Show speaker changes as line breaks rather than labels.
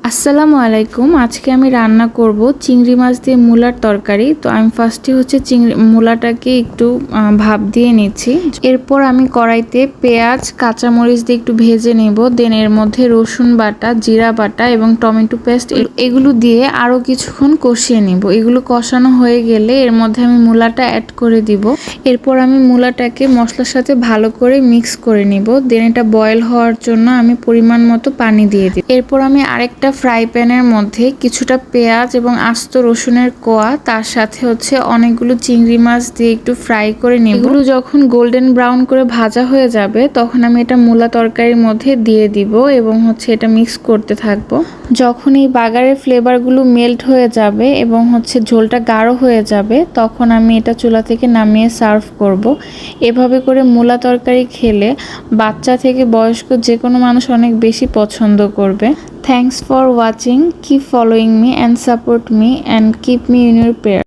আসসালামু আলাইকুম। আজকে আমি রান্না করব চিংড়ি মাছ দিয়ে মূলার তরকারি। তো আমি ফার্স্টে মূলাটাকে একটু ভাপ দিয়ে নিচ্ছি। এরপর আমি কড়াইতে পেঁয়াজ কাঁচামরিচ দিয়ে একটু ভেজে নেব। দেন এর মধ্যে রসুন বাটা, জিরা বাটা এবং টমেটো পেস্ট এগুলো দিয়ে আরও কিছুক্ষণ কষিয়ে নেব। এগুলো কষানো হয়ে গেলে এর মধ্যে আমি মূলাটা অ্যাড করে দিব। এরপর আমি মূলাটাকে মশলার সাথে ভালো করে মিক্স করে নিব। দেন এটা বয়েল হওয়ার জন্য আমি পরিমাণ মতো পানি দিয়ে দিব। এরপর আমি আরেকটা ফ্রাই প্যানের মধ্যে কিছুটা পেঁয়াজ এবং আস্ত রসুনের কোয়া, তার সাথে অনেকগুলো চিংড়ি মাছ দিয়ে একটু ফ্রাই করে নিব। এগুলো যখন গোল্ডেন ব্রাউন করে ভাজা হয়ে যাবে তখন আমি এটা মূলা তরকারির মধ্যে দিয়ে দিব এবং এটা মিক্স করতে থাকবো। যখন এই বাগারের ফ্লেভারগুলো মেল্ট হয়ে যাবে এবং ঝোলটা গাঢ় হয়ে যাবে তখন আমি এটা চুলা থেকে নামিয়ে সার্ভ করব। এভাবে করে মূলা তরকারি খেলে বাচ্চা থেকে বয়স্ক যে কোনো মানুষ অনেক বেশি পছন্দ করবে। Thanks for watching. Keep following me and support me and keep me in your prayers.